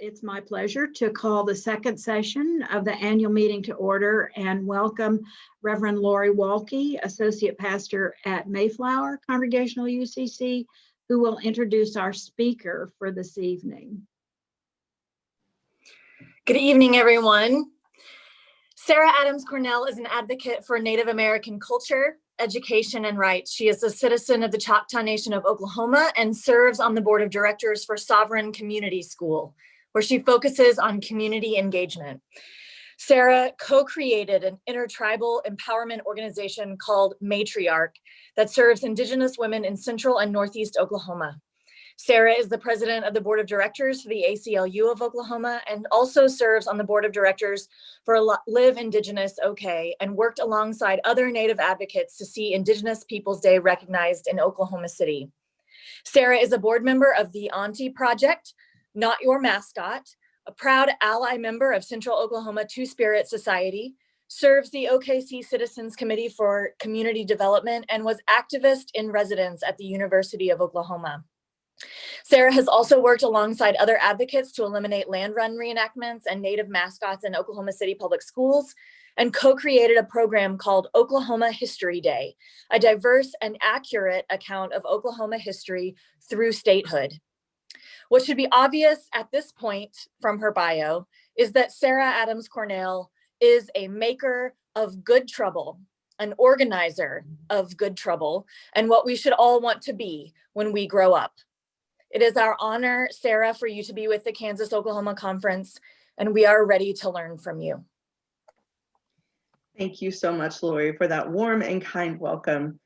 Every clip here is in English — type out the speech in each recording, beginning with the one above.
It's my pleasure to call the second session of the annual meeting to order and welcome Reverend Lori Walke, Associate Pastor at Mayflower Congregational UCC, who will introduce our speaker for this evening. Good evening, everyone. Sarah Adams-Cornell is an advocate for Native American culture, education, and rights. She is a citizen of the Choctaw Nation of Oklahoma and serves on the board of directors for Sovereign Community School, where she focuses on community engagement. Sarah co-created an intertribal empowerment organization called Matriarch that serves Indigenous women in Central and Northeast Oklahoma. Sarah is the president of the board of directors for the ACLU of Oklahoma and also serves on the board of directors for Live Indigenous OK and worked alongside other Native advocates to see Indigenous Peoples Day recognized in Oklahoma City. Sarah is a board member of the Auntie Project, Not Your Mascot, a proud ally member of Central Oklahoma Two-Spirit Society, serves the OKC Citizens Committee for Community Development, and was activist in residence at the University of Oklahoma. Sarah has also worked alongside other advocates to eliminate land run reenactments and Native mascots in Oklahoma City public schools and co-created a program called Oklahoma History Day, a diverse and accurate account of Oklahoma history through statehood. What should be obvious at this point from her bio is that Sarah Adams-Cornell is a maker of good trouble, an organizer of good trouble, and what we should all want to be when we grow up. It is our honor, Sarah, for you to be with the Kansas-Oklahoma Conference, and we are ready to learn from you. Thank you so much, Lori, for that warm and kind welcome.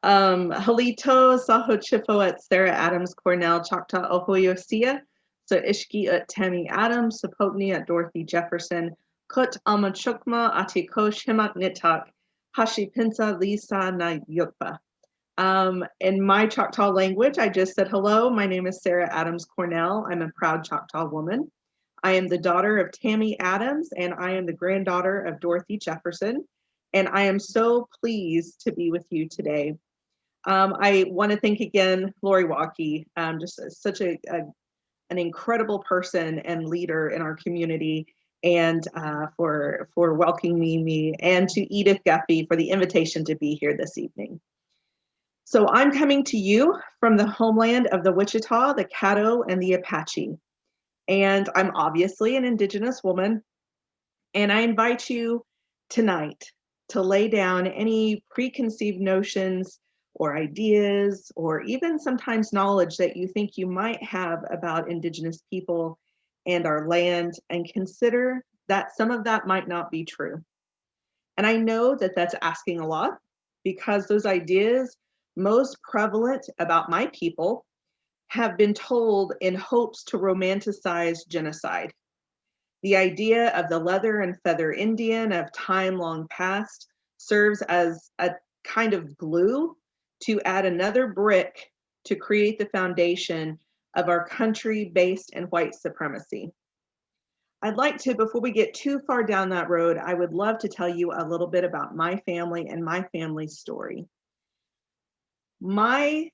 Halito Sahochifo at Sarah Adams-Cornell, Choctaw Ohoyosia, so Ishki at Tammy Adams, Sapotni at Dorothy Jefferson, Kut Amachukma Atikosh Himak Nitak, Hashi Pinsa Lisa Na Yukpa. In my Choctaw language, I just said hello. My name is Sarah Adams-Cornell. I'm a proud Choctaw woman. I am the daughter of Tammy Adams, and I am the granddaughter of Dorothy Jefferson. And I am so pleased to be with you today. I want to thank again Lori Walke, just such an incredible person and leader in our community, and for welcoming me, and to Edith Guffey for the invitation to be here this evening. So I'm coming to you from the homeland of the Wichita, the Caddo, and the Apache. And I'm obviously an Indigenous woman. And I invite you tonight to lay down any preconceived notions or ideas, or even sometimes knowledge that you think you might have about Indigenous people and our land, and consider that some of that might not be true. And I know that that's asking a lot, because those ideas most prevalent about my people have been told in hopes to romanticize genocide. The idea of the leather and feather Indian of time long past serves as a kind of glue to add another brick to create the foundation of our country based in white supremacy. I'd like to, before we get too far down that road, I would love to tell you a little bit about my family and my family's story. My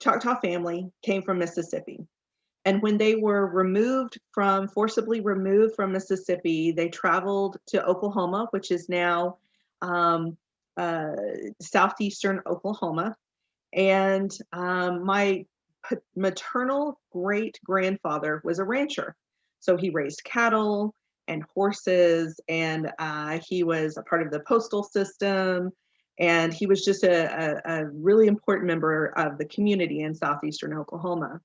Choctaw family came from Mississippi, and when they were forcibly removed from Mississippi, they traveled to Oklahoma, which is now southeastern Oklahoma. And my maternal great-grandfather was a rancher. So he raised cattle and horses, and he was a part of the postal system. And he was just a really important member of the community in southeastern Oklahoma.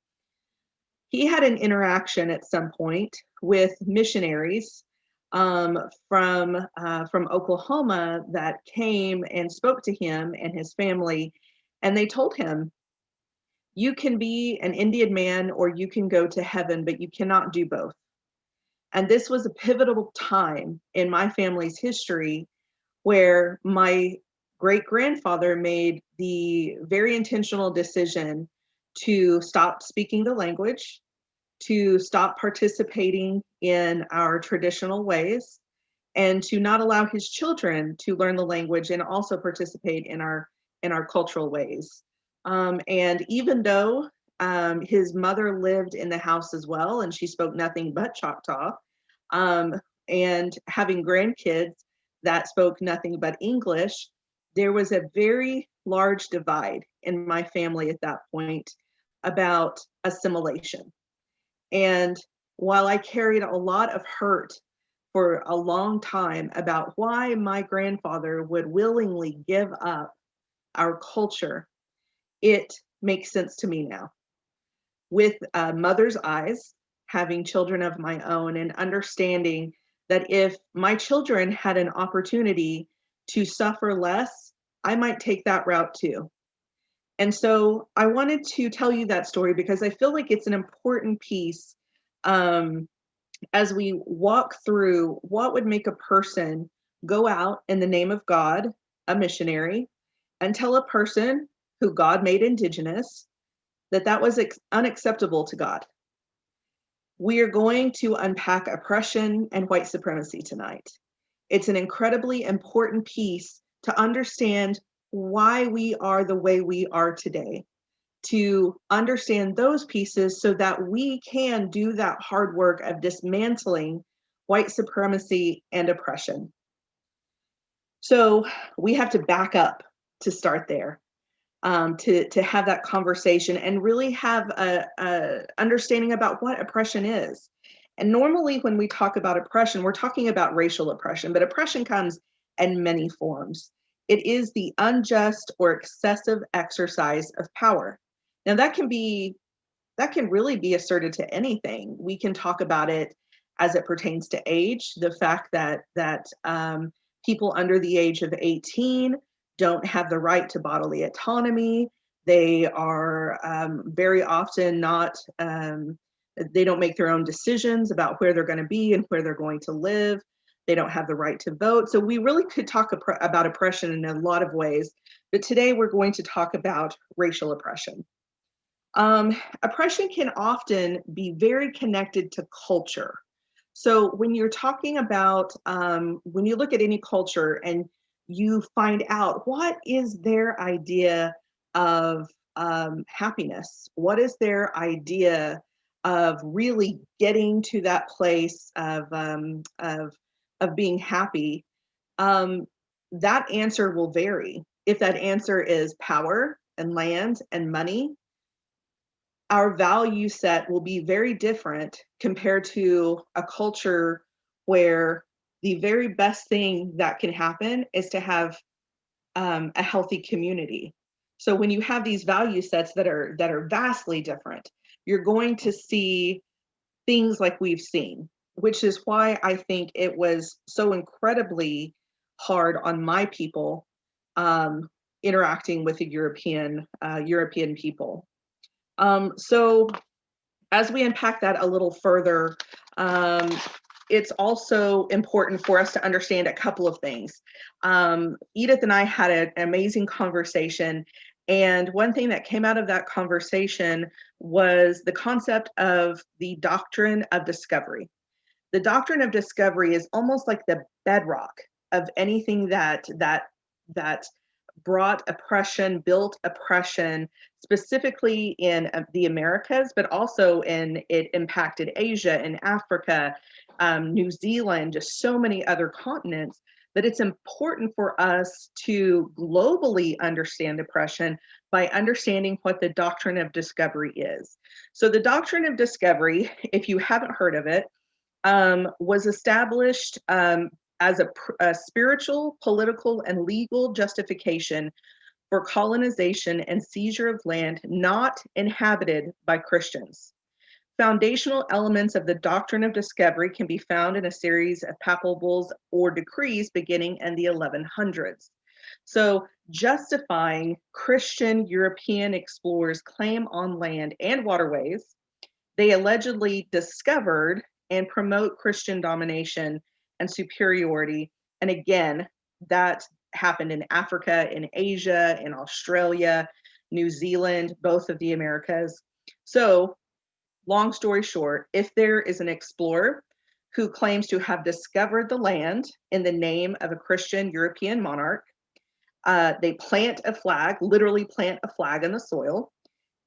He had an interaction at some point with missionaries from Oklahoma that came and spoke to him and his family, and they told him, you can be an Indian man or you can go to heaven, but you cannot do both. And this was a pivotal time in my family's history where my great-grandfather made the very intentional decision to stop speaking the language, to stop participating in our traditional ways, and to not allow his children to learn the language and also participate in our cultural ways. And even though his mother lived in the house as well, and she spoke nothing but Choctaw. And having grandkids that spoke nothing but English, there was a very large divide in my family at that point about assimilation. And while I carried a lot of hurt for a long time about why my grandfather would willingly give up our culture, it makes sense to me now. With a mother's eyes, having children of my own, and understanding that if my children had an opportunity to suffer less, I might take that route too. And so I wanted to tell you that story because I feel like it's an important piece as we walk through what would make a person go out in the name of God, a missionary, and tell a person who God made indigenous that that was unacceptable to God. We are going to unpack oppression and white supremacy tonight. It's an incredibly important piece to understand why we are the way we are today, to understand those pieces so that we can do that hard work of dismantling white supremacy and oppression. So we have to back up to start there, to have that conversation and really have a understanding about what oppression is. And normally when we talk about oppression, we're talking about racial oppression, but oppression comes in many forms. It is the unjust or excessive exercise of power. Now that can really be asserted to anything. We can talk about it as it pertains to age, the fact that people under the age of 18 don't have the right to bodily autonomy. They are very often not, they don't make their own decisions about where they're going to be and where they're going to live. They don't have the right to vote. So we really could talk about oppression in a lot of ways, but today we're going to talk about racial oppression. Oppression can often be very connected to culture. So when you're talking about, when you look at any culture and you find out what is their idea of happiness, what is their idea of really getting to that place of being happy, that answer will vary. If that answer is power and land and money, our value set will be very different compared to a culture where the very best thing that can happen is to have a healthy community. So when you have these value sets that are vastly different, you're going to see things like we've seen, which is why I think it was so incredibly hard on my people interacting with the European people. So as we unpack that a little further, it's also important for us to understand a couple of things. Edith and I had an amazing conversation, and one thing that came out of that conversation was the concept of the doctrine of discovery. The doctrine of discovery is almost like the bedrock of anything that brought oppression, built oppression, specifically in the Americas, but also it impacted Asia and Africa, New Zealand, just so many other continents, that it's important for us to globally understand oppression by understanding what the doctrine of discovery is. So the doctrine of discovery, if you haven't heard of it, was established as a spiritual, political, and legal justification for colonization and seizure of land not inhabited by Christians. Foundational elements of the doctrine of discovery can be found in a series of papal bulls or decrees beginning in the 1100s. So justifying Christian European explorers' claim on land and waterways, they allegedly discovered and promote Christian domination and superiority. And again, that happened in Africa, in Asia, in Australia, New Zealand, both of the Americas. So long story short, if there is an explorer who claims to have discovered the land in the name of a Christian European monarch, they plant a flag, literally plant a flag in the soil,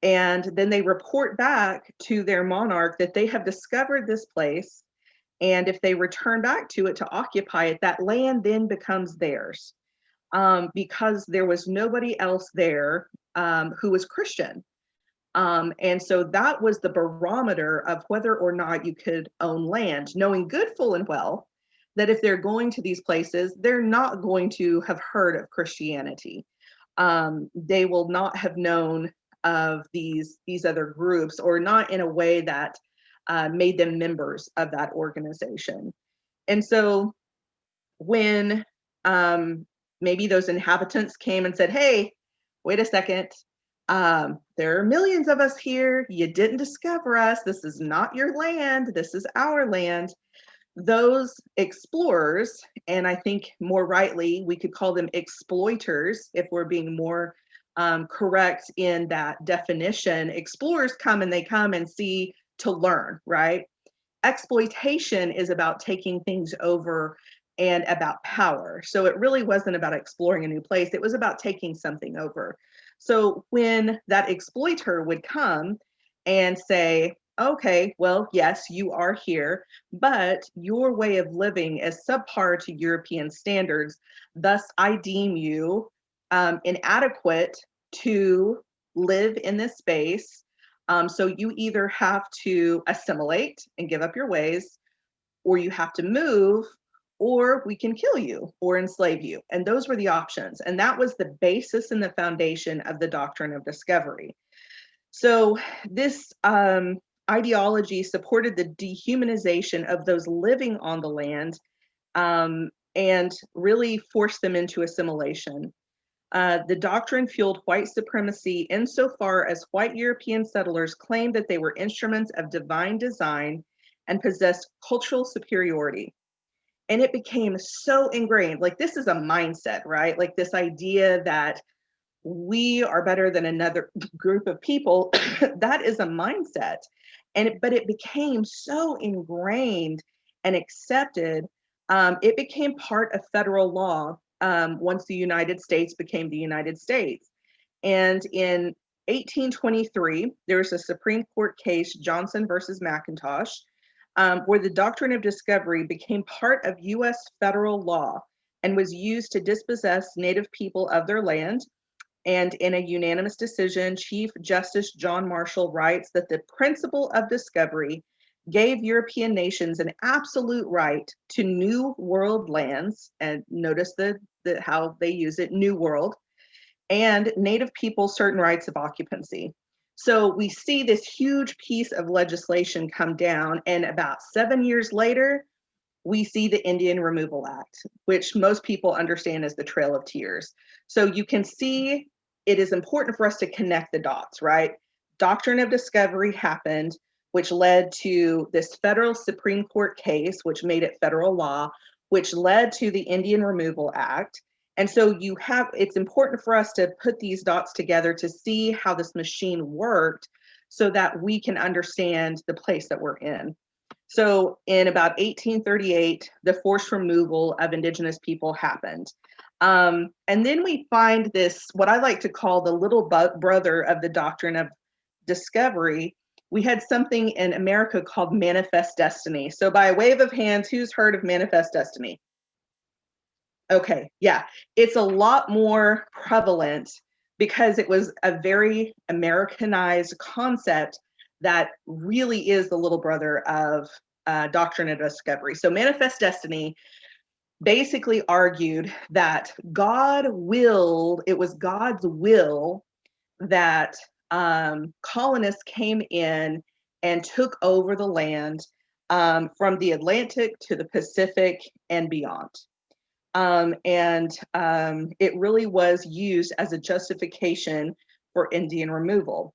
And then they report back to their monarch that they have discovered this place. And if they return back to it to occupy it, that land then becomes theirs, because there was nobody else there who was Christian. And so that was the barometer of whether or not you could own land, knowing good, full and well that if they're going to these places, they're not going to have heard of Christianity. They will not have known of these other groups, or not in a way that made them members of that organization. And so when maybe those inhabitants came and said, hey, wait a second, there are millions of us here. You didn't discover us. This is not your land. This is our land. Those explorers, and I think more rightly, we could call them exploiters if we're being more correct in that definition. Explorers come and see to learn, right? Exploitation is about taking things over and about power. So it really wasn't about exploring a new place. It was about taking something over. So when that exploiter would come and say, okay, well, yes, you are here, but your way of living is subpar to European standards. Thus, I deem you inadequate to live in this space. So you either have to assimilate and give up your ways, or you have to move, or we can kill you or enslave you. And those were the options. And that was the basis and the foundation of the doctrine of discovery. So this ideology supported the dehumanization of those living on the land, and really forced them into assimilation. The doctrine fueled white supremacy insofar as white European settlers claimed that they were instruments of divine design and possessed cultural superiority. And it became so ingrained, like this is a mindset, right? Like this idea that we are better than another group of people, that is a mindset. But it became so ingrained and accepted, it became part of federal law once the United States became the United States. And in 1823, there was a Supreme Court case, Johnson versus McIntosh, where the doctrine of discovery became part of US federal law and was used to dispossess Native people of their land. And in a unanimous decision, Chief Justice John Marshall writes that the principle of discovery gave European nations an absolute right to New World lands, and notice how they use it, New World, and Native people certain rights of occupancy. So we see this huge piece of legislation come down, and about 7 years later, we see the Indian Removal Act, which most people understand as the Trail of Tears. So you can see it is important for us to connect the dots, right? Doctrine of discovery happened, which led to this federal Supreme Court case, which made it federal law, which led to the Indian Removal Act. And so it's important for us to put these dots together to see how this machine worked so that we can understand the place that we're in. So in about 1838, the forced removal of indigenous people happened. And then we find this, what I like to call the little brother of the doctrine of discovery. We had something in America called manifest destiny. So by way of hands, who's heard of manifest destiny? Okay, yeah, it's a lot more prevalent because it was a very Americanized concept that really is the little brother of doctrine of discovery. So manifest destiny basically argued that it was God's will that colonists came in and took over the land from the Atlantic to the Pacific and beyond. It really was used as a justification for Indian removal.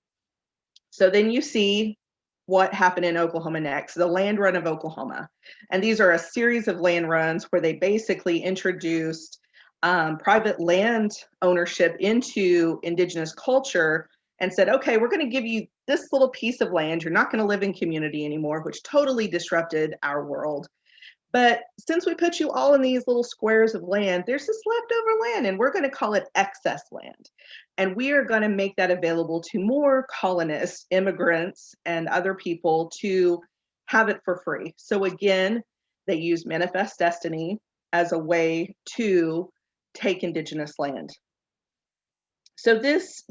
So then you see what happened in Oklahoma next, the land run of Oklahoma. And these are a series of land runs where they basically introduced private land ownership into indigenous culture and said, okay, we're going to give you this little piece of land. You're not going to live in community anymore, which totally disrupted our world. But since we put you all in these little squares of land, there's this leftover land, and we're going to call it excess land. And we are going to make that available to more colonists, immigrants, and other people to have it for free. So again, they use manifest destiny as a way to take indigenous land. So this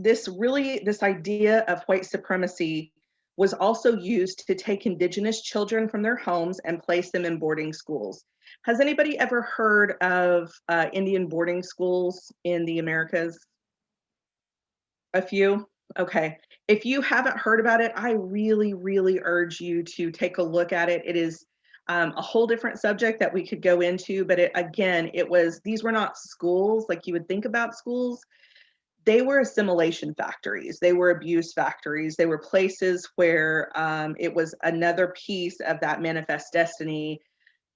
idea of white supremacy was also used to take indigenous children from their homes and place them in boarding schools. Has anybody ever heard of Indian boarding schools in the Americas? A few? Okay. If you haven't heard about it, I really, really urge you to take a look at it. It is a whole different subject that we could go into, but these were not schools like you would think about schools. They were assimilation factories. They were abuse factories. They were places where it was another piece of that manifest destiny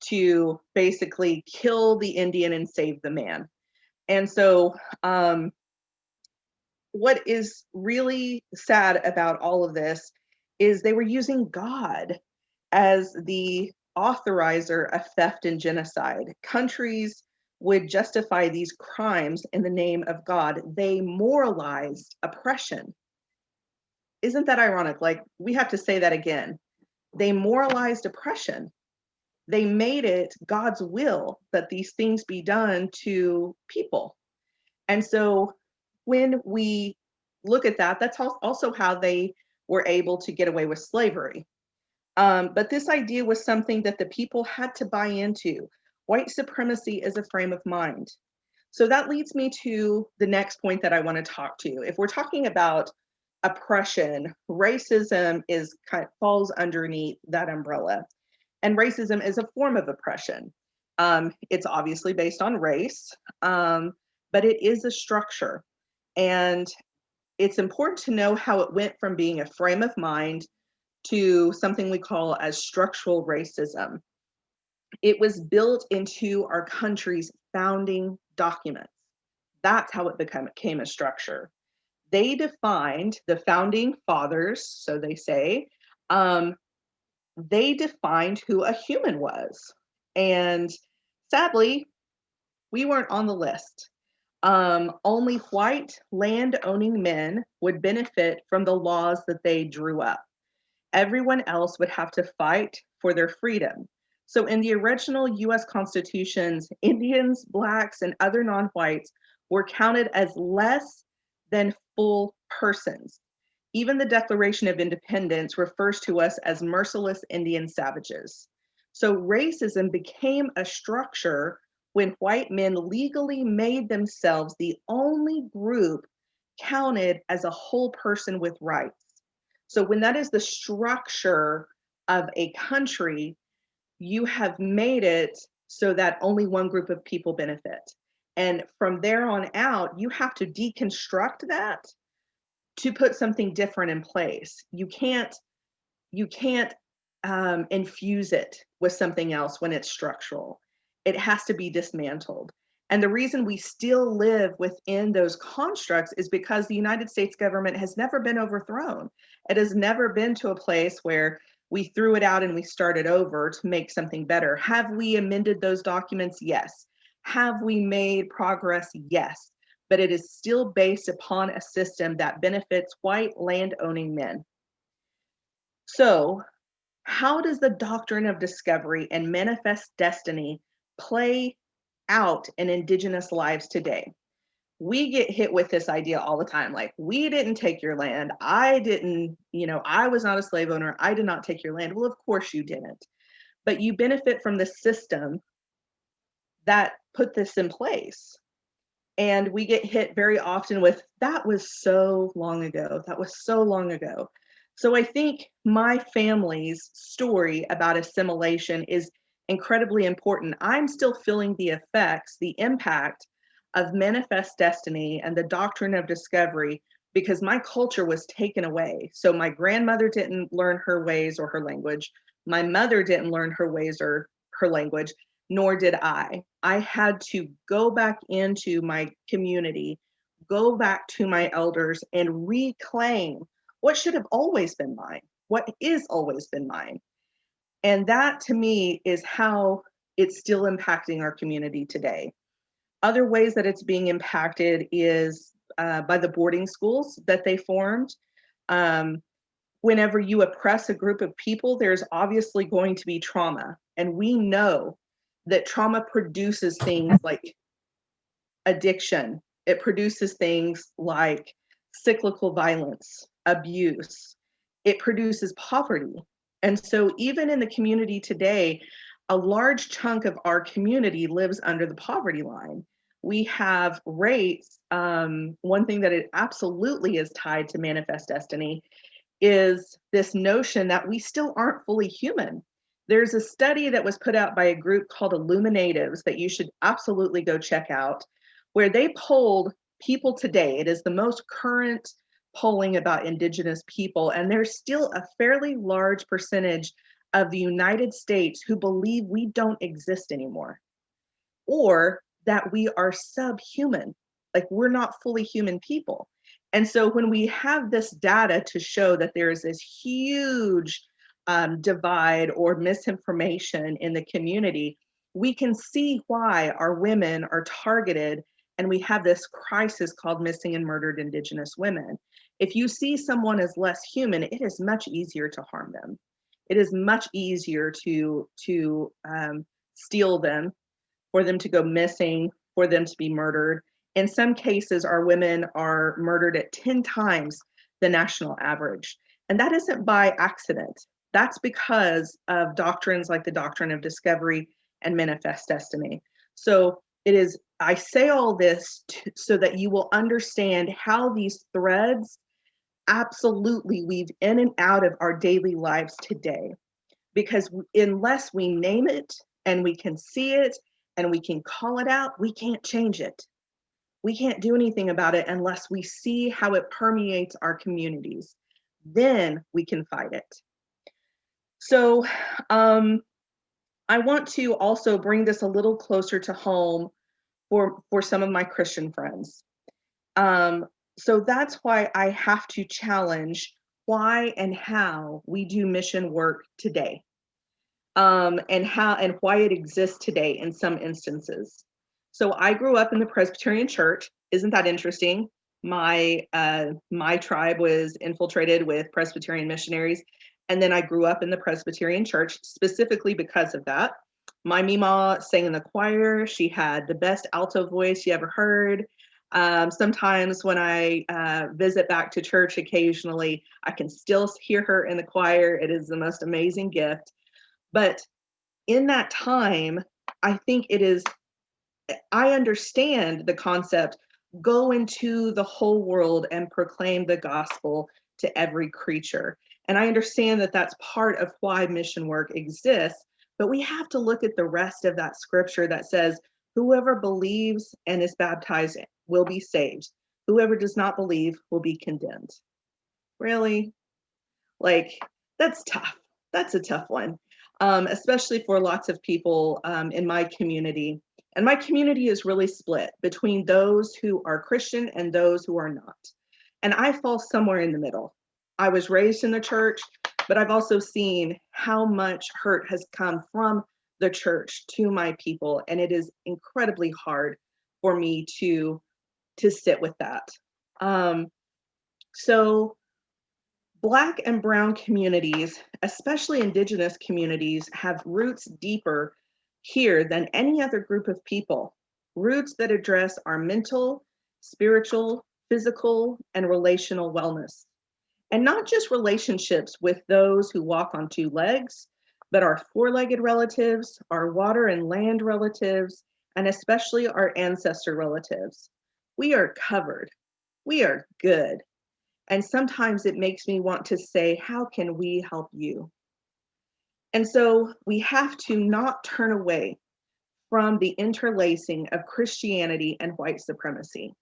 to basically kill the Indian and save the man. And so what is really sad about all of this is they were using God as the authorizer of theft and genocide. Countries would justify these crimes in the name of God. They moralized oppression. Isn't that ironic? Like, we have to say that again. They moralized oppression. They made it God's will that these things be done to people. And so when we look at that, that's also how they were able to get away with slavery. But this idea was something that the people had to buy into. White supremacy is a frame of mind. So that leads me to the next point that I want to talk to. If we're talking about oppression, racism falls underneath that umbrella. And racism is a form of oppression. It's obviously based on race, but it is a structure. And it's important to know how it went from being a frame of mind to something we call as structural racism. It was built into our country's founding documents. That's how it became a structure. They defined, the founding fathers, so they say, they defined who a human was. And sadly, we weren't on the list. Only white land-owning men would benefit from the laws that they drew up. Everyone else would have to fight for their freedom. So in the original US Constitutions, Indians, Blacks, and other non-whites were counted as less than full persons. Even the Declaration of Independence refers to us as merciless Indian savages. So racism became a structure when white men legally made themselves the only group counted as a whole person with rights. So when that is the structure of a country, you have made it so that only one group of people benefit. And from there on out, you have to deconstruct that to put something different in place. You can't infuse it with something else when it's structural. It has to be dismantled. And the reason we still live within those constructs is because the United States government has never been overthrown. It has never been to a place where we threw it out and we started over to make something better. Have we amended those documents? Yes. Have we made progress? Yes. But it is still based upon a system that benefits white land-owning men. So, how does the doctrine of discovery and manifest destiny play out in indigenous lives today? We get hit with this idea all the time, like, we didn't take your land. I was not a slave owner. I did not take your land. Well, of course you didn't. But you benefit from the system that put this in place. And we get hit very often with, that was so long ago. That was so long ago. So I think my family's story about assimilation is incredibly important. I'm still feeling the effects, the impact of manifest destiny and the doctrine of discovery, because my culture was taken away. So my grandmother didn't learn her ways or her language. My mother didn't learn her ways or her language, nor did I. I had to go back into my community, go back to my elders, and reclaim what should have always been mine, what is always been mine. And that to me is how it's still impacting our community today. Other ways that it's being impacted is by the boarding schools that they formed. Whenever you oppress a group of people, there's obviously going to be trauma. And we know that trauma produces things like addiction. It produces things like cyclical violence, abuse. It produces poverty. And so even in the community today, a large chunk of our community lives under the poverty line. We have rates. One thing that it absolutely is tied to Manifest Destiny is this notion that we still aren't fully human. There's a study that was put out by a group called Illuminatives that you should absolutely go check out, where they polled people today. It is the most current polling about indigenous people, and there's still a fairly large percentage of the United States who believe we don't exist anymore, or that we are subhuman, like we're not fully human people. And so when we have this data to show that there is this huge divide or misinformation in the community, we can see why our women are targeted, and we have this crisis called missing and murdered Indigenous women. If you see someone as less human, it is much easier to harm them. It is much easier to steal them, for them to go missing, for them to be murdered. In some cases, our women are murdered at 10 times the national average. And that isn't by accident. That's because of doctrines like the doctrine of discovery and manifest destiny. So it is, I say all this so that you will understand how these threads absolutely weave in and out of our daily lives today. Because unless we name it and we can see it and we can call it out, we can't change it. We can't do anything about it unless we see how it permeates our communities. Then we can fight it. So I want to also bring this a little closer to home for some of my Christian friends. So that's why I have to challenge why and how we do mission work today, and how and why it exists today in some instances. So I grew up in the Presbyterian Church. Isn't that interesting? My tribe was infiltrated with Presbyterian missionaries, and then I grew up in the Presbyterian Church specifically because of that. My Mima sang in the choir. She had the best alto voice you ever heard. Sometimes when I visit back to church occasionally, I can still hear her in the choir. It is the most amazing gift. But in that time, I think I understand the concept, go into the whole world and proclaim the gospel to every creature. And I understand that that's part of why mission work exists, but we have to look at the rest of that scripture that says, whoever believes and is baptized will be saved. Whoever does not believe will be condemned. Really? Like, that's tough. That's a tough one, especially for lots of people in my community. And my community is really split between those who are Christian and those who are not. And I fall somewhere in the middle. I was raised in the church, but I've also seen how much hurt has come from the church to my people. And it is incredibly hard for me to sit with that. So Black and Brown communities, especially Indigenous communities, have roots deeper here than any other group of people, roots that address our mental, spiritual, physical, and relational wellness. And not just relationships with those who walk on two legs, but our four-legged relatives, our water and land relatives, and especially our ancestor relatives. We are covered. We are good. And sometimes it makes me want to say, how can we help you? And so we have to not turn away from the interlacing of Christianity and white supremacy.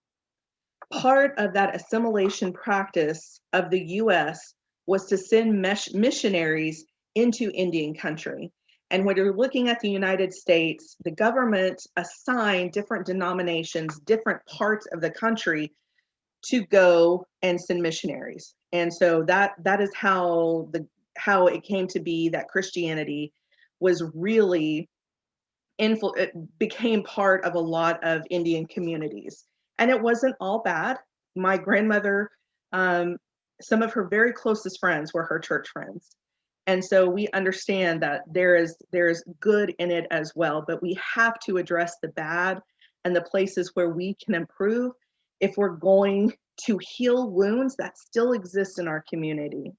Part of that assimilation practice of the US was to send missionaries into Indian country. And when you're looking at the United States, the government assigned different denominations, different parts of the country to go and send missionaries. And so that is how it came to be that Christianity was really it became part of a lot of Indian communities. And it wasn't all bad. My grandmother, some of her very closest friends were her church friends. And so we understand that there's good in it as well, but we have to address the bad and the places where we can improve if we're going to heal wounds that still exist in our community.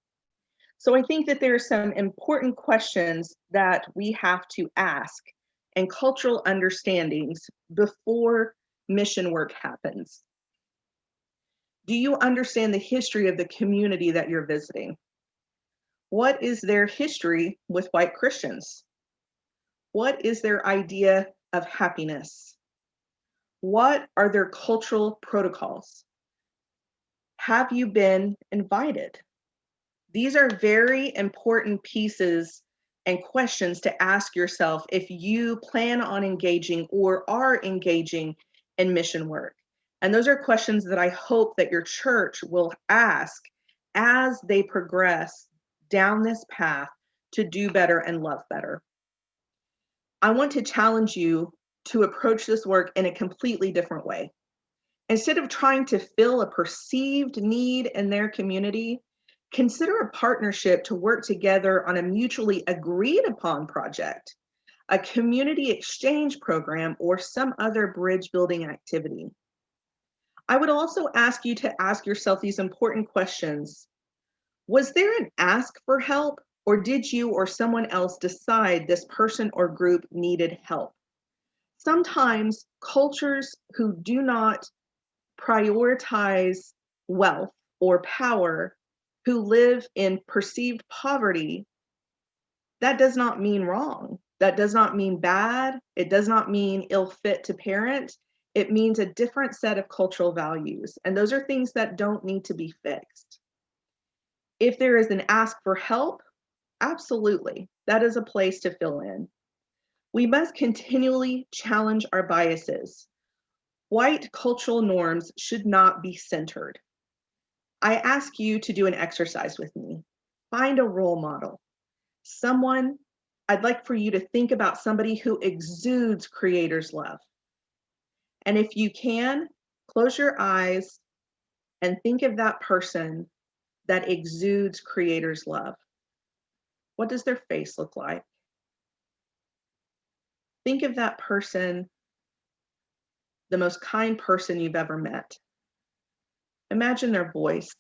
So I think that there are some important questions that we have to ask and cultural understandings before mission work happens. Do you understand the history of the community that you're visiting? What is their history with white Christians? What is their idea of happiness? What are their cultural protocols? Have you been invited? These are very important pieces and questions to ask yourself if you plan on engaging or are engaging in mission work. And those are questions that I hope that your church will ask as they progress down this path to do better and love better. I want to challenge you to approach this work in a completely different way. Instead of trying to fill a perceived need in their community, consider a partnership to work together on a mutually agreed upon project, a community exchange program, or some other bridge building activity. I would also ask you to ask yourself these important questions. Was there an ask for help, or did you or someone else decide this person or group needed help? Sometimes cultures who do not prioritize wealth or power, who live in perceived poverty, that does not mean wrong. That does not mean bad. It does not mean ill fit to parent. It means a different set of cultural values. And those are things that don't need to be fixed. If there is an ask for help, absolutely, that is a place to fill in. We must continually challenge our biases. White cultural norms should not be centered. I ask you to do an exercise with me. Find a role model. Someone, I'd like for you to think about somebody who exudes creator's love. And if you can, close your eyes and think of that person that exudes creator's love. What does their face look like? Think of that person, the most kind person you've ever met. Imagine their voice.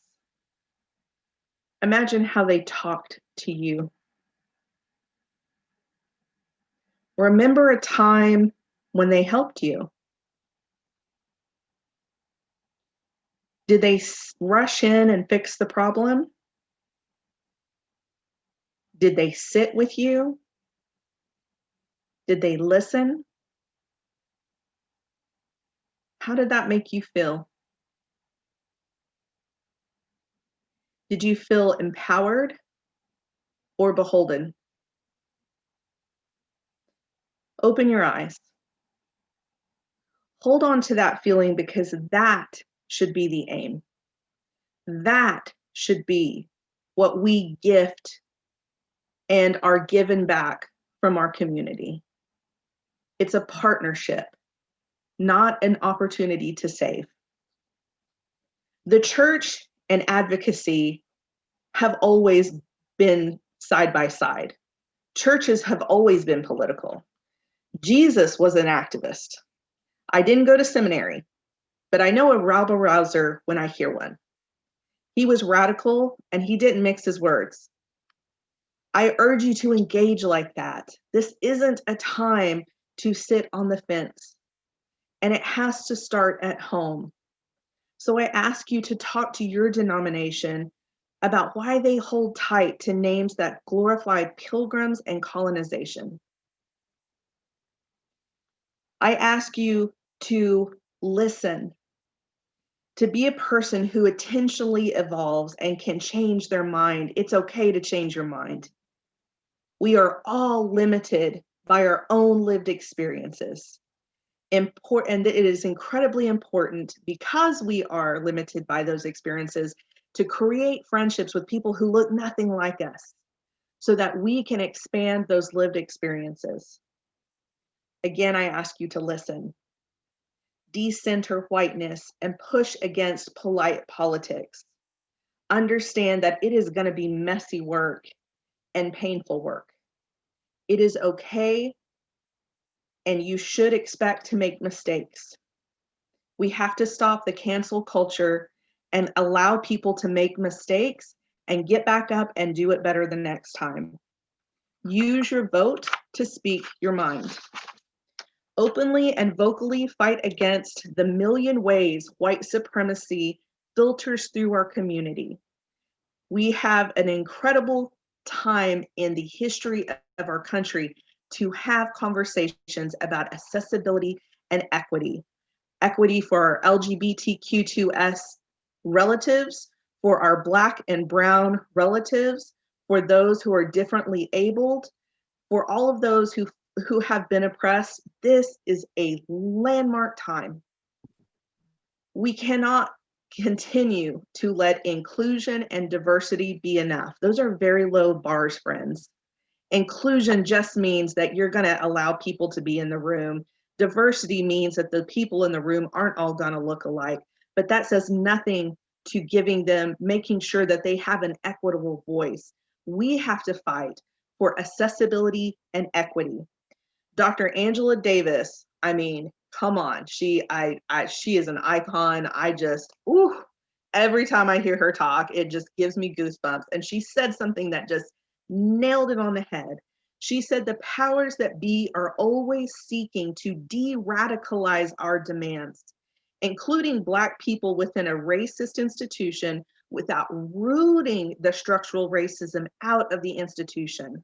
Imagine how they talked to you. Remember a time when they helped you. Did they rush in and fix the problem? Did they sit with you? Did they listen? How did that make you feel? Did you feel empowered or beholden? Open your eyes. Hold on to that feeling, because that should be the aim. That should be what we gift and are given back from our community. It's a partnership, not an opportunity to save. The church and advocacy have always been side by side. Churches have always been political. Jesus was an activist. I didn't go to seminary, but I know a rabble-rouser when I hear one. He was radical and he didn't mix his words. I urge you to engage like that. This isn't a time to sit on the fence, and it has to start at home. So I ask you to talk to your denomination about why they hold tight to names that glorify pilgrims and colonization. I ask you to listen, to be a person who intentionally evolves and can change their mind. It's okay to change your mind. We are all limited by our own lived experiences. And it is incredibly important, because we are limited by those experiences, to create friendships with people who look nothing like us, so that we can expand those lived experiences. Again, I ask you to listen. Decenter whiteness and push against polite politics. Understand that it is going to be messy work and painful work. It is okay, and you should expect to make mistakes. We have to stop the cancel culture and allow people to make mistakes and get back up and do it better the next time. Use your vote to speak your mind. Openly and vocally fight against the million ways white supremacy filters through our community. We have an incredible time in the history of our country to have conversations about accessibility and equity. Equity for our LGBTQ2S relatives, for our Black and Brown relatives, for those who are differently abled, for all of those who have been oppressed. This is a landmark time. We cannot continue to let inclusion and diversity be enough. Those are very low bars, friends. Inclusion just means that you're going to allow people to be in the room. Diversity means that the people in the room aren't all going to look alike, but that says nothing to giving them, making sure that they have an equitable voice. We have to fight for accessibility and equity. Dr. Angela Davis, I mean, come on, she is an icon. Every time I hear her talk, it just gives me goosebumps. And she said something that just nailed it on the head. She said the powers that be are always seeking to de-radicalize our demands, including Black people within a racist institution without rooting the structural racism out of the institution.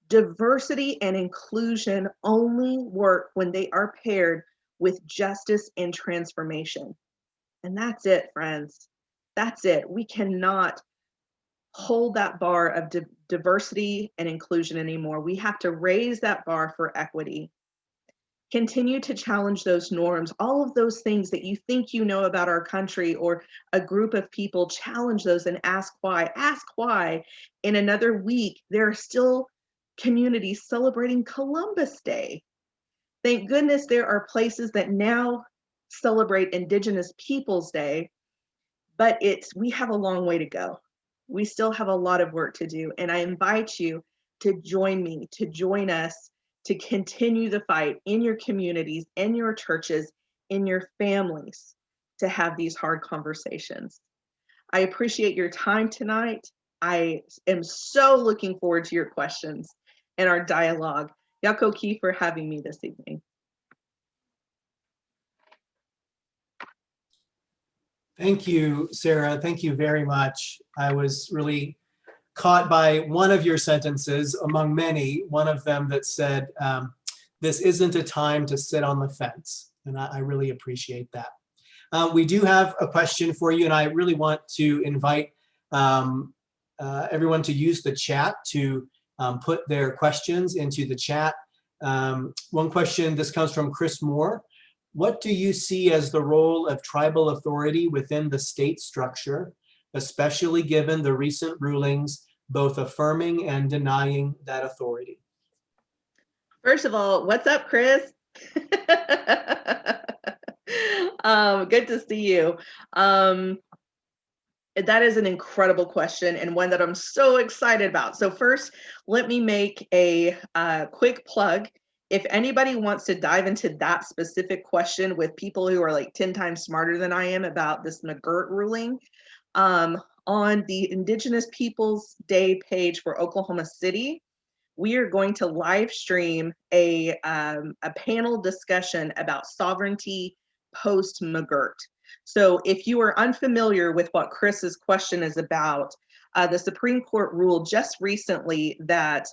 Diversity and inclusion only work when they are paired with justice and transformation. And that's it, friends. That's it. We cannot hold that bar of diversity and inclusion anymore. We have to raise that bar for equity. Continue to challenge those norms, all of those things that you think you know about our country or a group of people, challenge those and ask why. Ask why in another week, there are still communities celebrating Columbus Day. Thank goodness there are places that now celebrate Indigenous Peoples Day, but we have a long way to go. We still have a lot of work to do, and I invite you to join me, to join us, to continue the fight in your communities, in your churches, in your families, to have these hard conversations. I appreciate your time tonight. I am so looking forward to your questions and our dialogue. Yako Ki for having me this evening. Thank you, Sarah. Thank you very much. I was really caught by one of your sentences among many, one of them that said, this isn't a time to sit on the fence. And I really appreciate that. We do have a question for you, and I really want to invite everyone to use the chat to put their questions into the chat. One question, this comes from Chris Moore. What do you see as the role of tribal authority within the state structure, especially given the recent rulings, both affirming and denying that authority? First of all, what's up, Chris? Good to see you. That is an incredible question and one that I'm so excited about. So first, let me make a quick plug. If anybody wants to dive into that specific question with people who are like 10 times smarter than I am about this McGirt ruling, on the Indigenous Peoples Day page for Oklahoma City, we are going to live stream a panel discussion about sovereignty post McGirt. So if you are unfamiliar with what Chris's question is about, the Supreme Court ruled just recently that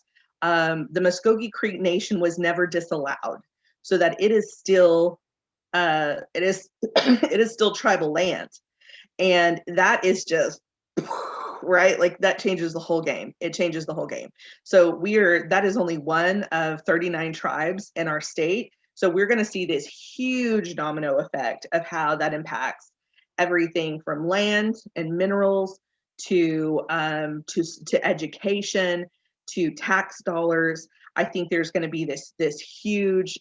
the Muskogee Creek Nation was never disallowed, so that it is still it is still tribal land, and that is just right, like that changes the whole game. It changes the whole game. So that is only one of 39 tribes in our state. So we're going to see this huge domino effect of how that impacts everything from land and minerals to education, to tax dollars. I think there's going to be this huge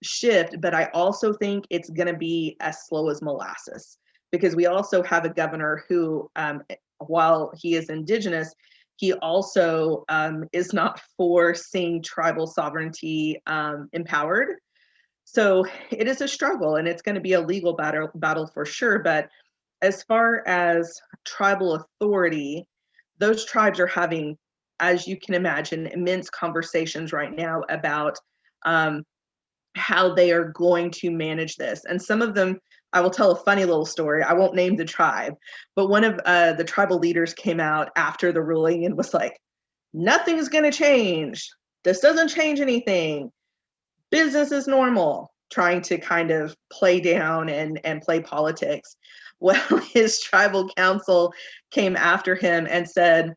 shift, but I also think it's going to be as slow as molasses, because we also have a governor who, while he is indigenous, he also is not for seeing tribal sovereignty empowered. So it is a struggle, and it's going to be a legal battle for sure. But as far as tribal authority, those tribes are having, as you can imagine, immense conversations right now about how they are going to manage this. And some of them, I will tell a funny little story. I won't name the tribe, but one of the tribal leaders came out after the ruling and was like, nothing's going to change. This doesn't change anything. Business is normal, trying to kind of play down and play politics. Well, his tribal council came after him and said,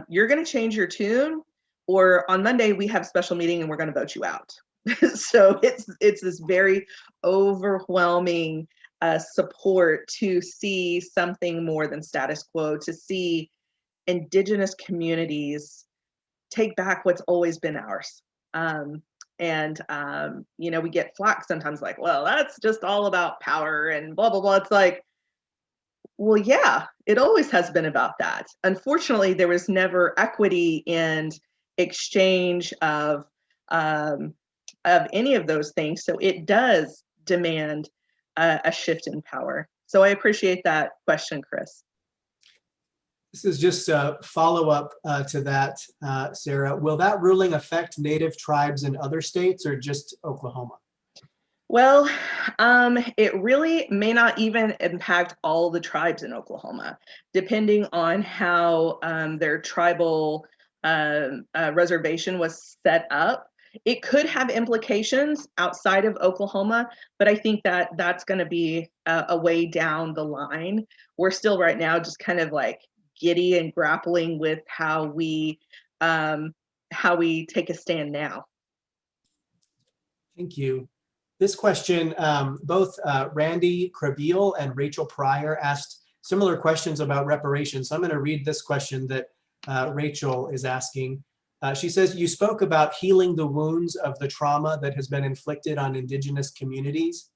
you're going to change your tune, or on Monday we have a special meeting and we're going to vote you out. So it's this very overwhelming support to see something more than status quo, to see indigenous communities take back what's always been ours. We get flack sometimes like, well, that's just all about power and blah, blah, blah. It's like, well, yeah, it always has been about that. Unfortunately, there was never equity and exchange of any of those things. So it does demand a shift in power. So I appreciate that question, Chris. This is just a follow-up to that, Sarah. Will that ruling affect Native tribes in other states or just Oklahoma? Well, it really may not even impact all the tribes in Oklahoma, depending on how their tribal reservation was set up. It could have implications outside of Oklahoma, but I think that that's going to be a way down the line. We're still right now just kind of like giddy and grappling with how we take a stand now. Thank you. This question, both Randy Krabeel and Rachel Pryor asked similar questions about reparations. So I'm going to read this question that Rachel is asking. She says, you spoke about healing the wounds of the trauma that has been inflicted on Indigenous communities.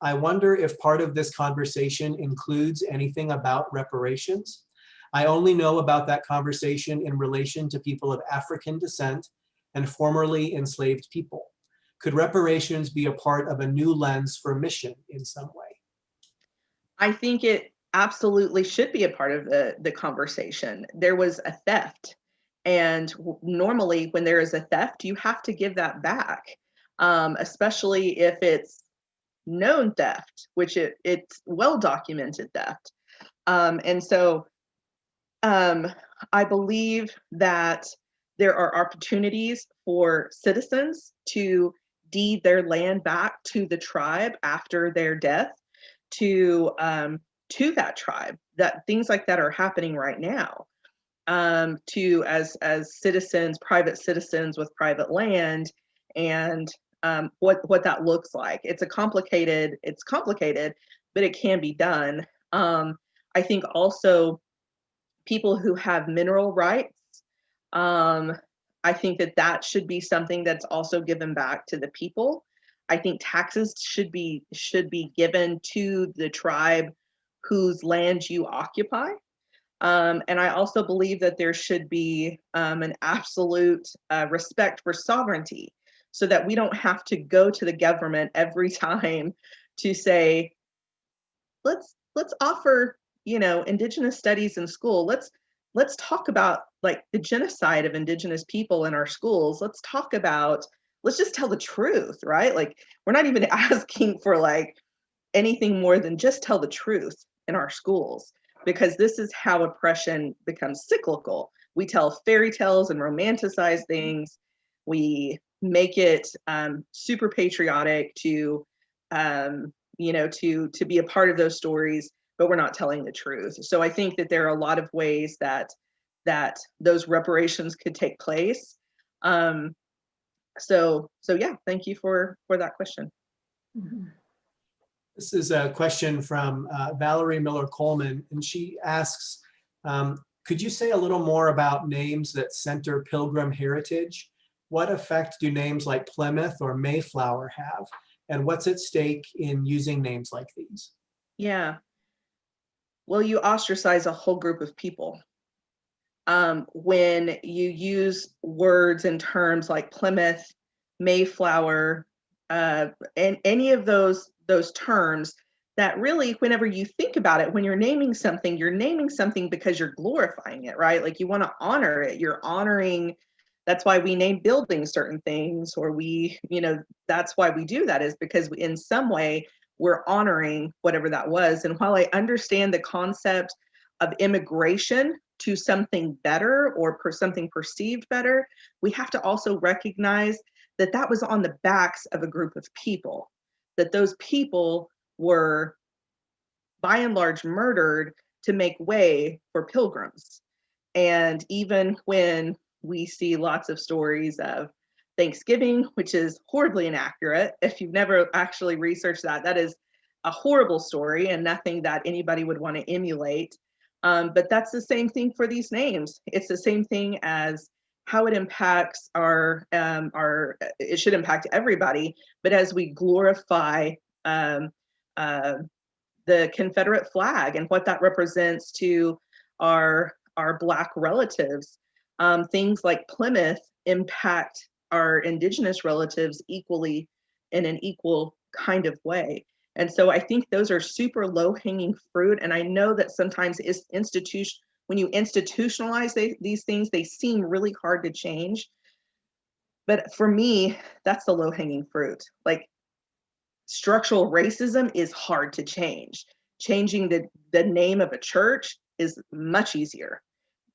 I wonder if part of this conversation includes anything about reparations. I only know about that conversation in relation to people of African descent and formerly enslaved people. Could reparations be a part of a new lens for mission in some way? I think it absolutely should be a part of the conversation. There was a theft. And normally when there is a theft, you have to give that back, especially if it's known theft, which it's well-documented theft. I believe that there are opportunities for citizens to deed their land back to the tribe after their death, to that tribe. That things like that are happening right now. To as citizens, private citizens with private land, and what that looks like. It's complicated, but it can be done. I think also people who have mineral rights, I think that should be something that's also given back to the people. I think taxes should be given to the tribe whose land you occupy. And I also believe that there should be an absolute respect for sovereignty, so that we don't have to go to the government every time to say, let's offer, Indigenous studies in school. Let's talk about like the genocide of Indigenous people in our schools. Let's just tell the truth, right? Like, we're not even asking for like anything more than just tell the truth in our schools, because this is how oppression becomes cyclical. We tell fairy tales and romanticize things. We make it super patriotic to be a part of those stories, but we're not telling the truth. So I think that there are a lot of ways that those reparations could take place. So yeah, thank you for that question. Mhm. This is a question from Valerie Miller-Coleman, and she asks, could you say a little more about names that center Pilgrim heritage? what effect do names like Plymouth or Mayflower have? And what's at stake in using names like these? Yeah. Well, you ostracize a whole group of people. When you use words and terms like Plymouth, Mayflower, and any of those terms that really, whenever you think about it, when you're naming something because you're glorifying it, right? Like you want to honor it. You're honoring. That's why we name buildings certain things, or that's why we do that, is because in some way we're honoring whatever that was. And while I understand the concept of immigration to something better or something perceived better, we have to also recognize that that was on the backs of a group of people, that those people were by and large murdered to make way for pilgrims. And even when we see lots of stories of Thanksgiving, which is horribly inaccurate, if you've never actually researched that, that is a horrible story and nothing that anybody would want to emulate. But that's the same thing for these names. It's the same thing as how it impacts it should impact everybody, but as we glorify the Confederate flag and what that represents to our Black relatives, things like Plymouth impact our indigenous relatives equally in an equal kind of way. And so I think those are super low-hanging fruit. And I know that sometimes when you institutionalize these things, they seem really hard to change. But for me, that's the low-hanging fruit. Like, structural racism is hard to change. Changing the name of a church is much easier.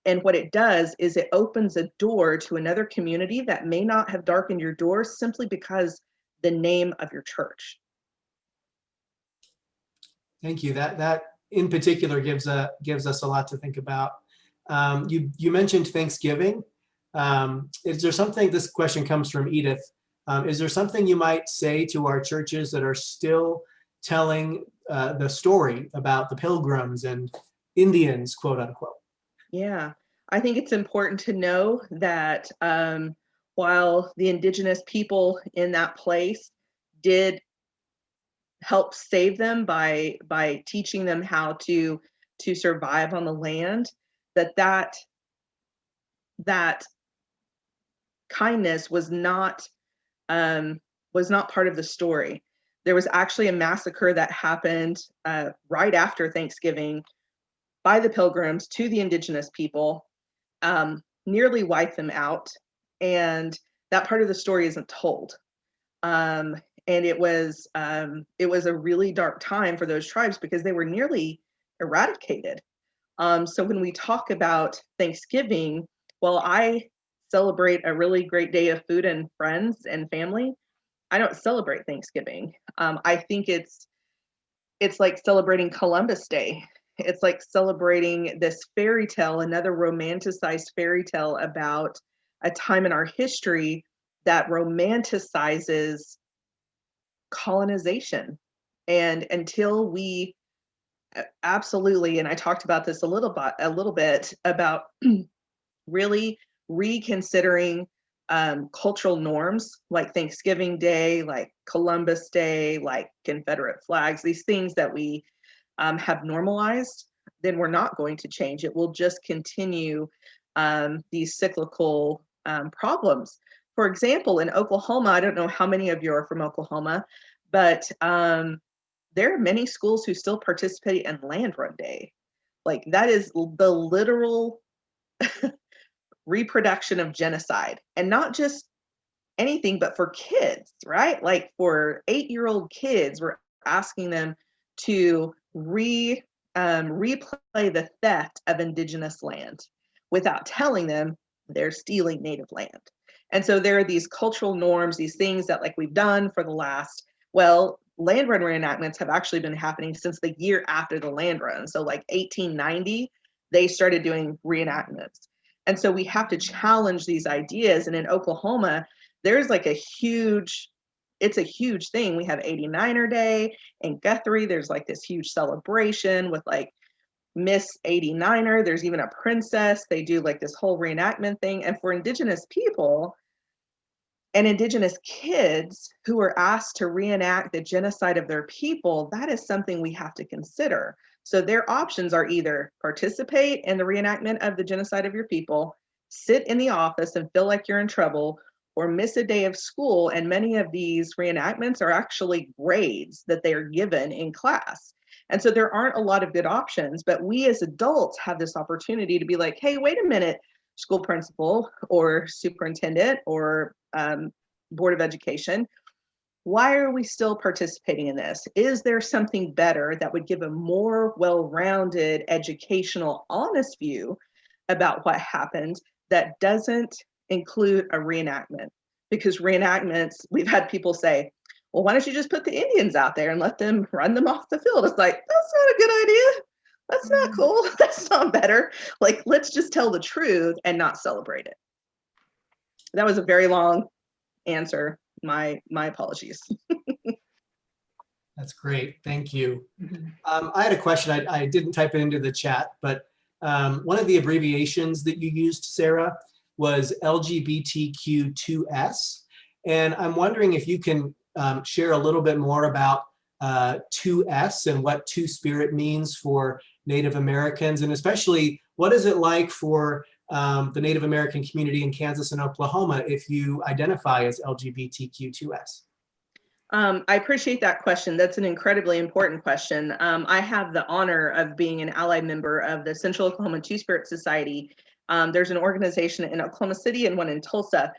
And what it does is it opens a door to another community that may not have darkened your door simply because the name of your church. Thank you. That in particular gives us a lot to think about. You mentioned Thanksgiving. Is there something, this question comes from Edith, is there something you might say to our churches that are still telling the story about the Pilgrims and Indians, quote unquote? Yeah, I think it's important to know that while the indigenous people in that place did help save them by teaching them how to survive on the land, that kindness was not part of the story. There was actually a massacre that happened right after Thanksgiving by the Pilgrims to the indigenous people, nearly wiped them out. And that part of the story isn't told. And it was a really dark time for those tribes because they were nearly eradicated. So when we talk about Thanksgiving, while I celebrate a really great day of food and friends and family, I don't celebrate Thanksgiving. I think it's like celebrating Columbus Day. It's like celebrating this fairy tale, another romanticized fairy tale about a time in our history that romanticizes colonization. And until we absolutely, and I talked about this a little bit about really reconsidering cultural norms like Thanksgiving Day, like Columbus Day, like Confederate flags, these things that we have normalized, then we're not going to change. It will just continue these cyclical problems. For example, in Oklahoma, I don't know how many of you are from Oklahoma, but there are many schools who still participate in Land Run Day. Like, that is the literal reproduction of genocide, and not just anything, but for kids, right? Like for 8-year-old kids, we're asking them to replay the theft of indigenous land without telling them they're stealing native land. And so there are these cultural norms, these things that like we've done for the last, well, land run reenactments have actually been happening since the year after the land run. So like 1890, they started doing reenactments. And so we have to challenge these ideas. And in Oklahoma, there's like it's a huge thing. We have 89er Day. In Guthrie, there's like this huge celebration with like Miss 89er. There's even a princess. They do like this whole reenactment thing. And for indigenous people, and indigenous kids who are asked to reenact the genocide of their people, that is something we have to consider. So their options are either participate in the reenactment of the genocide of your people, sit in the office and feel like you're in trouble, or miss a day of school. And many of these reenactments are actually grades that they are given in class. And so there aren't a lot of good options, but we as adults have this opportunity to be like, hey, wait a minute, school principal or superintendent or Board of Education, why are we still participating in this? Is there something better that would give a more well-rounded, educational, honest view about what happened that doesn't include a reenactment? Because reenactments, we've had people say, well, why don't you just put the Indians out there and let them run them off the field? It's like, that's not a good idea. That's not cool. That's not better. Like, let's just tell the truth and not celebrate it. That was a very long answer. My apologies. That's great. Thank you. I had a question. I didn't type it into the chat, but one of the abbreviations that you used, Sarah, was LGBTQ2S. And I'm wondering if you can share a little bit more about 2S and what Two-Spirit means for Native Americans, and especially what is it like for the Native American community in Kansas and Oklahoma if you identify as LGBTQ2S? I appreciate that question. That's an incredibly important question. I have the honor of being an allied member of the Central Oklahoma Two-Spirit Society. There's an organization in Oklahoma City and one in Tulsa.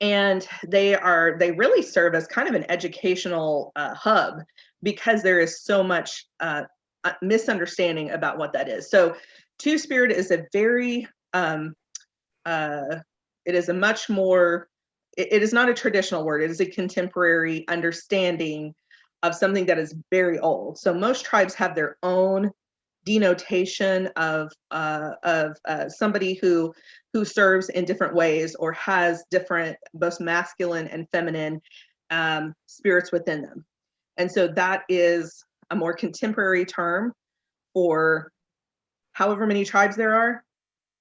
And they really serve as kind of an educational hub because there is so much misunderstanding about what that is. So Two-Spirit is a very, it is a much more, it is not a traditional word. It is a contemporary understanding of something that is very old. So most tribes have their own denotation of somebody who serves in different ways or has different, both masculine and feminine spirits within them. And so that is a more contemporary term for however many tribes there are.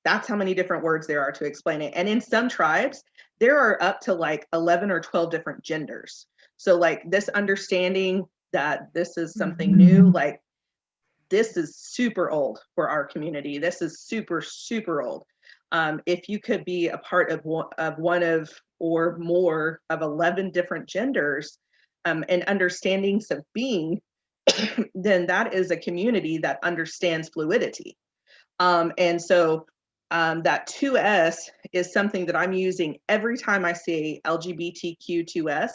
That's how many different words there are to explain it. And in some tribes, there are up to like 11 or 12 different genders. So like this understanding that this is something new, like this is super old for our community. This is super, super old. If you could be a part of one of or more of 11 different genders and understandings of being, then that is a community that understands fluidity. And so that 2S is something that I'm using every time I say LGBTQ2S,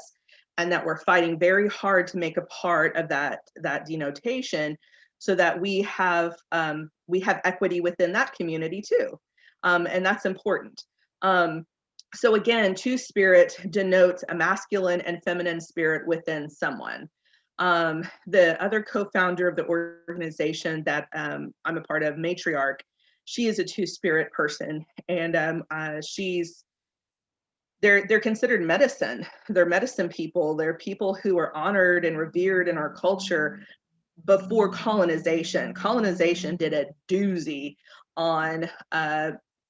and that we're fighting very hard to make a part of that denotation so that we have equity within that community too. And that's important. So again, Two-Spirit denotes a masculine and feminine spirit within someone. The other co-founder of the organization that I'm a part of, Matriarch, she is a Two-Spirit person, and they're considered medicine. They're medicine people. They're people who are honored and revered in our culture before colonization. Colonization did a doozy on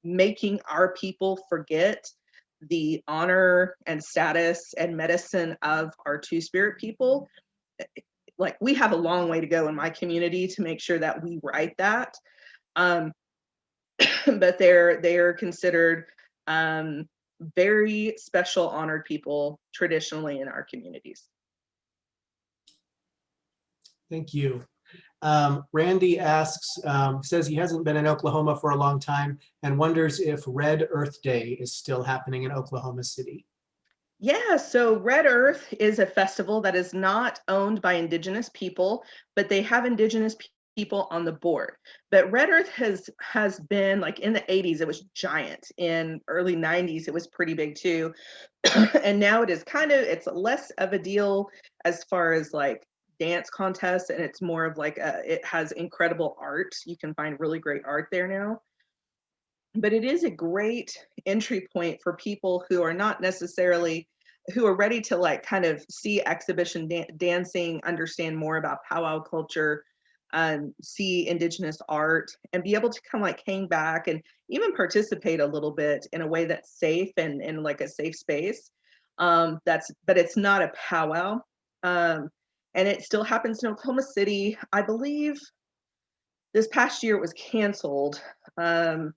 making our people forget the honor and status and medicine of our Two-Spirit people. Like, we have a long way to go in my community to make sure that we right that. But they're considered very special, honored people traditionally in our communities. Thank you. Randy asks, says he hasn't been in Oklahoma for a long time and wonders if Red Earth Day is still happening in Oklahoma City. Yeah, so Red Earth is a festival that is not owned by indigenous people, but they have indigenous people on the board. But Red Earth has been, like, in the 80s, it was giant. In early 90s, it was pretty big too. And now it is it's less of a deal as far as like dance contests, and it's more of like it has incredible art. You can find really great art there now. But it is a great entry point for people who are not necessarily, who are ready to like kind of see exhibition dancing, understand more about powwow culture, see indigenous art, and be able to kind of like hang back and even participate a little bit in a way that's safe and in like a safe space. But it's not a powwow. And it still happens in Oklahoma City. I believe this past year it was canceled. Or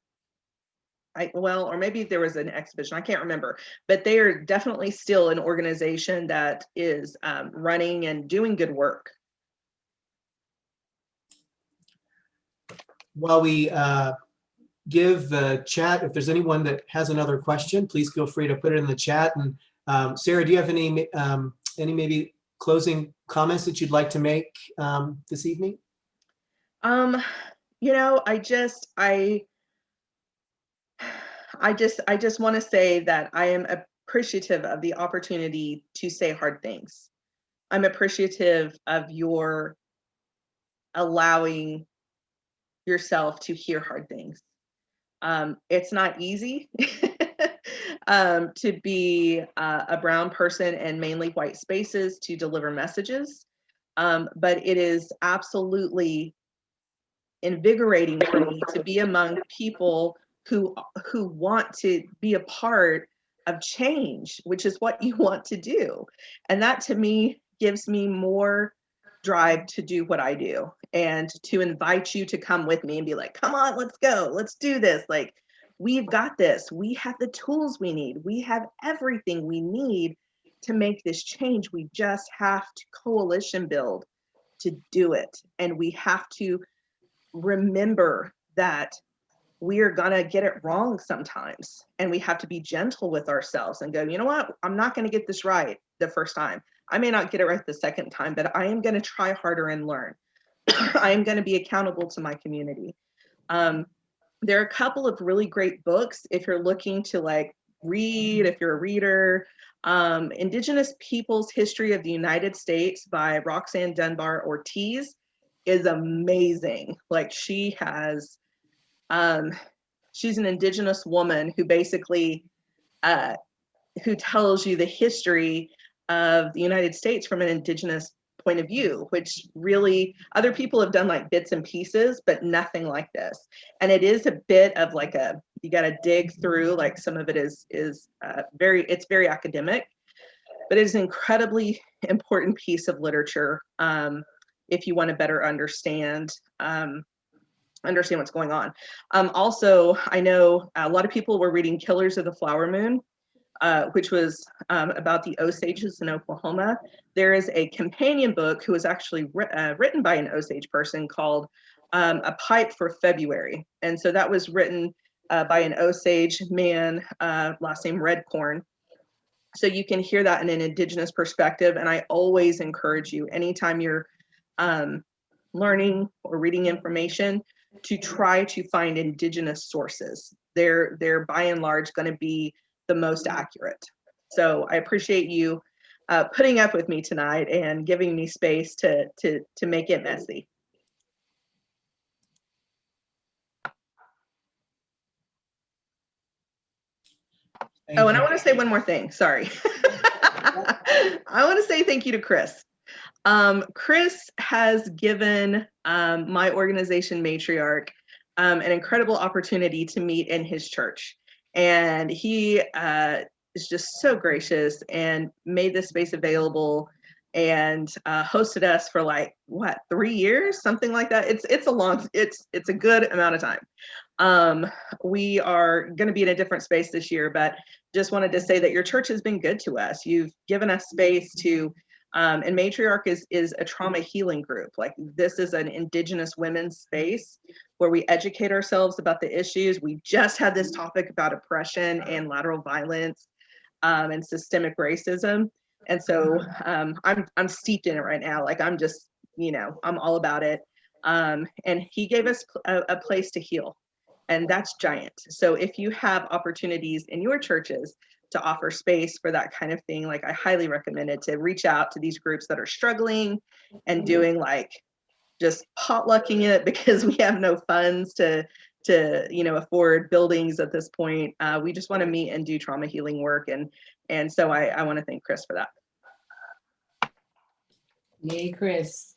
maybe there was an exhibition, I can't remember, but they are definitely still an organization that is running and doing good work. While we give the chat, if there's anyone that has another question, please feel free to put it in the chat. And Sarah, do you have any maybe closing comments that you'd like to make this evening? You know, I just want to say that I am appreciative of the opportunity to say hard things. I'm appreciative of your allowing yourself to hear hard things. It's not easy to be a brown person in mainly white spaces to deliver messages, but it is absolutely invigorating for me to be among people who want to be a part of change, which is what you want to do. And that to me gives me more drive to do what I do and to invite you to come with me and be like, come on, let's go, let's do this. Like, we've got this. We have the tools we need. We have everything we need to make this change. We just have to coalition build to do it. And we have to remember that we are gonna get it wrong sometimes, and we have to be gentle with ourselves and go, you know what, I'm not gonna get this right the first time. I may not get it right the second time, but I am gonna try harder and learn. I am gonna be accountable to my community. There are a couple of really great books if you're looking to like read, if you're a reader. Indigenous Peoples History of the United States by Roxanne Dunbar Ortiz is amazing. Like, she has she's an indigenous woman who basically who tells you the history of the United States from an indigenous point of view, which really other people have done like bits and pieces, but nothing like this. And it is a bit of like you got to dig through, like some of it is very academic, but it is an incredibly important piece of literature if you want to better understand what's going on. Also, I know a lot of people were reading Killers of the Flower Moon, which was about the Osages in Oklahoma. There is a companion book who was actually written by an Osage person called A Pipe for February. And so that was written by an Osage man, last name Redcorn. So you can hear that in an indigenous perspective. And I always encourage you, anytime you're learning or reading information, to try to find indigenous sources. They're by and large going to be the most accurate. So I appreciate you putting up with me tonight and giving me space to make it messy. Thank Oh, and you. I want to say one more thing. Sorry. I want to say thank you to Chris. Chris has given my organization, Matriarch, an incredible opportunity to meet in his church. And he is just so gracious and made this space available and hosted us for like, what, 3 years, something like that. It's a good amount of time. We are going to be in a different space this year, but just wanted to say that your church has been good to us. You've given us space to and Matriarch is a trauma healing group. Like, this is an indigenous women's space where we educate ourselves about the issues. We just had this topic about oppression and lateral violence and systemic racism. And so I'm steeped in it right now. Like, I'm just, I'm all about it. And he gave us a place to heal. And that's giant. So if you have opportunities in your churches to offer space for that kind of thing, like, I highly recommend it, to reach out to these groups that are struggling and doing like just potlucking it because we have no funds to afford buildings at this point. We just want to meet and do trauma healing work, and so I want to thank Chris for that. Yay, Chris.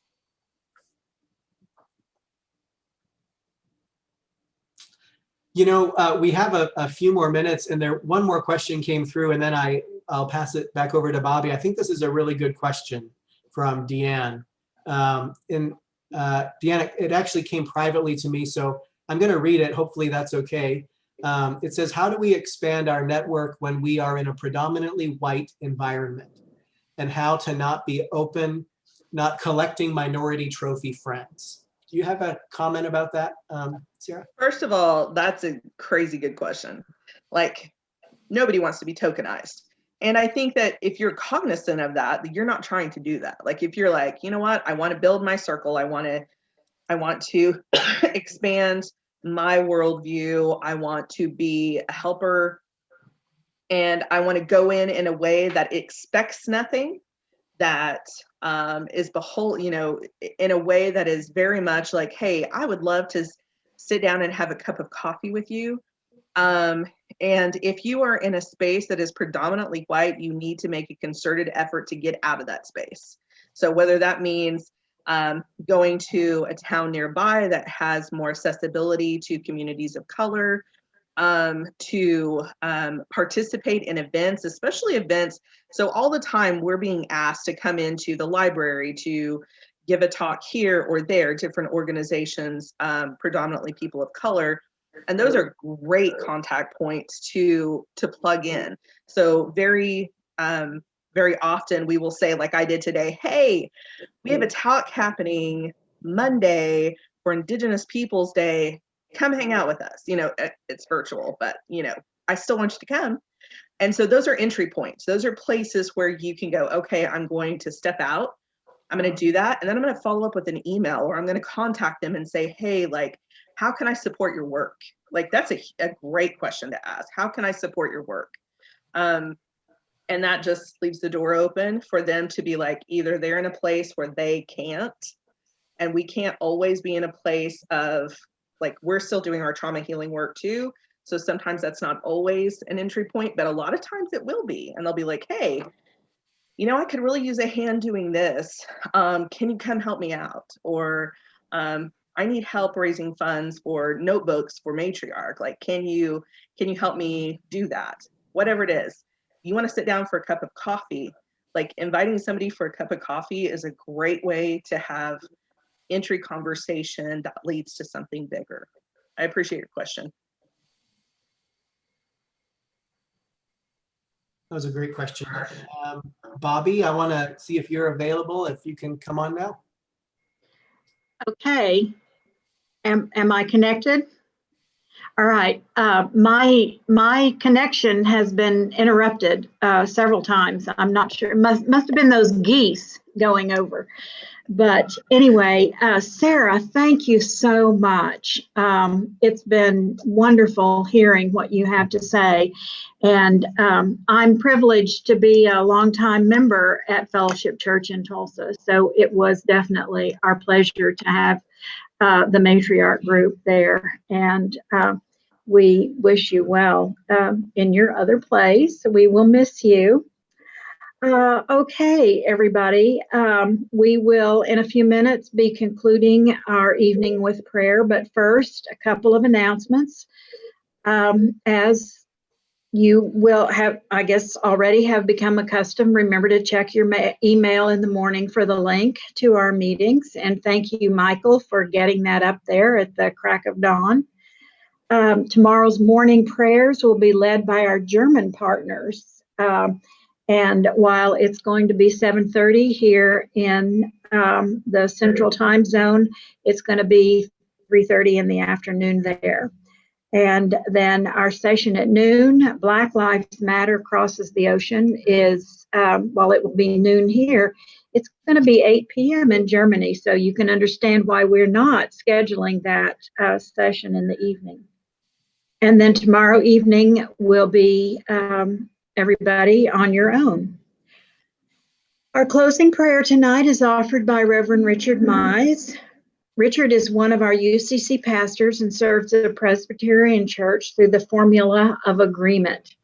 We have a few more minutes, and one more question came through, and then I I'll pass it back over to Bobby. I think this is a really good question from Deanne. Deanne, it actually came privately to me, so I'm going to read it. Hopefully that's okay. It says, how do we expand our network when we are in a predominantly white environment? And how to not be open, not collecting minority trophy friends? Do you have a comment about that, Sarah? First of all, that's a crazy good question. Like, nobody wants to be tokenized. And I think that if you're cognizant of that, you're not trying to do that. Like, if you're like, you know what, I want to build my circle, I want to expand my worldview, I want to be a helper, and I want to go in a way that expects nothing, that is in a way that is very much like, hey, I would love to sit down and have a cup of coffee with you. And if you are in a space that is predominantly white, you need to make a concerted effort to get out of that space. So whether that means going to a town nearby that has more accessibility to communities of color, to participate in events, especially events. So all the time we're being asked to come into the library to give a talk here or there, different organizations, predominantly people of color. And those are great contact points to plug in. So very often we will say, like I did today, hey, we have a talk happening Monday for Indigenous Peoples Day. Come hang out with us. It's virtual, but I still want you to come. And so those are entry points. Those are places where you can go, okay, I'm going to step out. I'm going to do that. And then I'm going to follow up with an email, or I'm going to contact them and say, hey, like, how can I support your work? Like, that's a great question to ask. How can I support your work? And that just leaves the door open for them to be like, either they're in a place where they can't, and we can't always be in a place of, like, we're still doing our trauma healing work too. So sometimes that's not always an entry point, but a lot of times it will be. And they'll be like, hey, I could really use a hand doing this. Can you come help me out? Or I need help raising funds for notebooks for Matriarch. Like, can you help me do that? Whatever it is. You want to sit down for a cup of coffee, like inviting somebody for a cup of coffee is a great way to have entry conversation that leads to something bigger. I appreciate your question. That was a great question. Bobby, I want to see if you're available, if you can come on now. Okay. Am I connected? All right. My connection has been interrupted several times. I'm not sure. It must have been those geese going over. But anyway, Sarah, thank you so much. It's been wonderful hearing what you have to say. And I'm privileged to be a longtime member at Fellowship Church in Tulsa. So it was definitely our pleasure to have the Matriarch group there. And we wish you well in your other place. We will miss you. Okay, everybody. We will, in a few minutes, be concluding our evening with prayer. But first, a couple of announcements. As you will have, I guess, already have become accustomed, remember to check your email in the morning for the link to our meetings. And thank you, Michael, for getting that up there at the crack of dawn. Tomorrow's morning prayers will be led by our German partners. And while it's going to be 7:30 here in the Central Time Zone, it's going to be 3:30 in the afternoon there. And then our session at noon, Black Lives Matter Crosses the Ocean, is, while it will be noon here, it's going to be 8 p.m. in Germany. So you can understand why we're not scheduling that session in the evening. And then tomorrow evening will be everybody on your own. Our closing prayer tonight is offered by Reverend Richard Mize. Richard is one of our UCC pastors and serves at a Presbyterian church through the formula of agreement.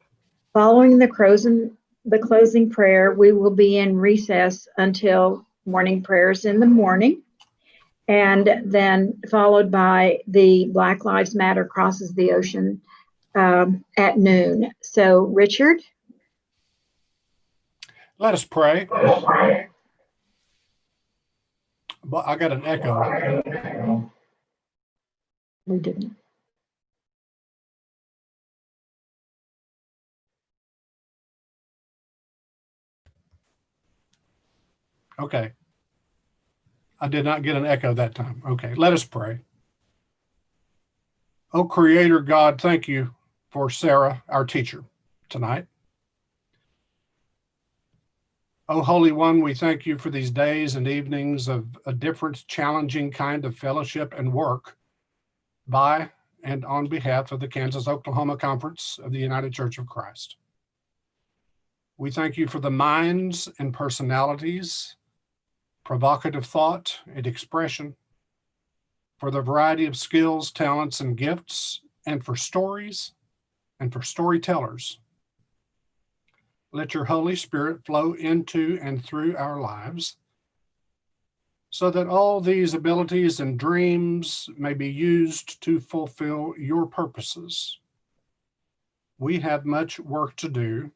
Following the closing prayer, we will be in recess until morning prayers in the morning, and then followed by the Black Lives Matter Crosses the Ocean at noon. So, Richard? Let us pray. But I got an echo. We didn't. Okay. I did not get an echo that time. Okay, let us pray. Oh, Creator God, thank you for Sarah, our teacher, tonight. Oh, Holy One, we thank you for these days and evenings of a different, challenging kind of fellowship and work by and on behalf of the Kansas-Oklahoma Conference of the United Church of Christ. We thank you for the minds and personalities, provocative thought and expression, for the variety of skills, talents, and gifts, and for stories and for storytellers. Let your Holy Spirit flow into and through our lives so that all these abilities and dreams may be used to fulfill your purposes. We have much work to do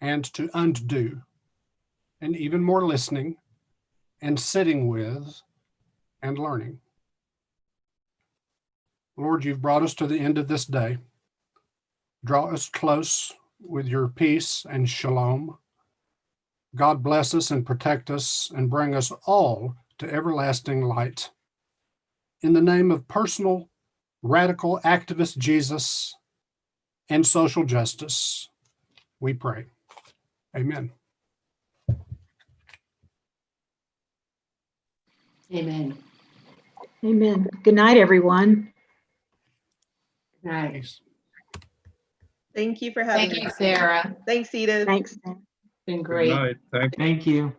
and to undo, and even more listening and sitting with and learning. Lord, you've brought us to the end of this day. Draw us close with your peace and shalom. God bless us and protect us and bring us all to everlasting light. In the name of personal, radical activist Jesus and social justice, we pray. Amen. Amen. Amen. Good night, everyone. Nice. Thank you for having Thank me. you, Sarah. Thanks, Edith. Thanks. Been Good great. night. Thank you. Thank you.